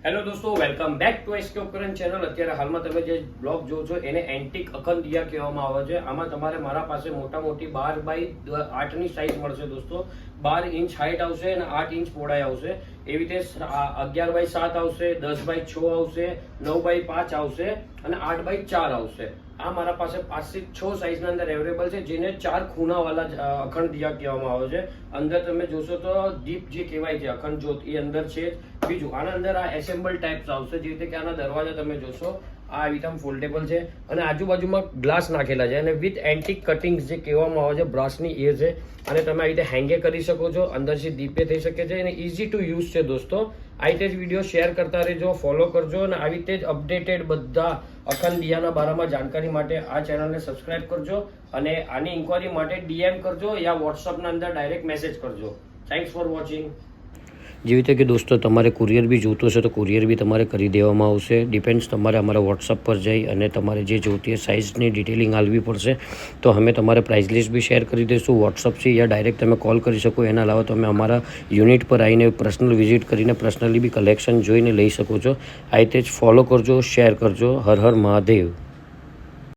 Hello દોસ્તો, welcome back to SK ઉપકરણ channel. અત્યારે હાલમાં તમે જે બ્લોગ જો છો એને એન્ટિક અખંડ દિયા કહેવામાં આવે છે। આમાં તમારે મારા પાસે મોટા મોટી 12 બાય 8 ની સાઈઝ મળશે દોસ્તો। 12 ઇંચ હાઈટ આવશે અને 8 ઇંચ પહોળાઈ આવશે। એવી રીતે 11 બાય 7 આવશે, 10 બાય 6 આવશે, 9 બાય 5 આવશે અને 8 બાય 4 આવશે। આ મારા પાસે 5 થી 6 સાઈઝના અંદર અવેલેબલ છે, જેને 4 ખૂણાવાળા અખંડ દિયા કહેવામાં આવે છે। અંદર તમે જોશો તો દીપ જે કહેવાય છે અખંડ જ્યોત એ અંદર છે। બીજું આના અંદર આ એસેમ્બલ ટાઈપ્સ આવશે, જે રીતે કે આના દરવાજા તમે જોશો આ આવી રીતે ફોલ્ડેબલ છે અને આજુબાજુમાં ગ્લાસ નાખેલા છે અને વિથ એન્ટિક કટિંગ્સ જે કહેવામાં આવે છે, બ્રાસની એ છે અને તમે આવી રીતે હેંગે કરી શકો છો, અંદરથી દીપે થઈ શકે છે અને ઇઝી ટુ યુઝ છે દોસ્તો। આ રીતે જ વિડીયો શેર કરતા રહેજો, ફોલો કરજો અને આવી રીતે જ અપડેટેડ બધા અખંડ દિયાના બારામાં જાણકારી માટે આ ચેનલને સબસ્ક્રાઇબ કરજો અને આની ઇન્ક્વાયરી માટે ડીએમ કરજો યા વોટ્સઅપના અંદર ડાયરેક્ટ મેસેજ કરજો। Thanks for watching. જેવી રીતે કે દોસ્તો તમારે કુરિયર બી જોતું હશે તો કુરિયર બી તમારે કરી દેવામાં આવશે। ડિપેન્ડ્સ તમારે અમારા વોટ્સઅપ પર જઈ અને તમારે જે જોતી સાઇઝની ડિટેલિંગ આપવી પડશે, તો અમે તમારે પ્રાઇસ લિસ્ટ બી શેર કરી દઈશું વોટ્સઅપ છે યા ડાયરેક્ટ તમે કોલ કરી શકો। એના અલાવા તમે અમારા યુનિટ પર આવીને પર્સનલ વિઝિટ કરીને પર્સનલી બી કલેક્શન જોઈને લઈ શકો છો। આ રીતે જ ફોલો કરજો, શેર કરજો। હર હર મહાદેવ।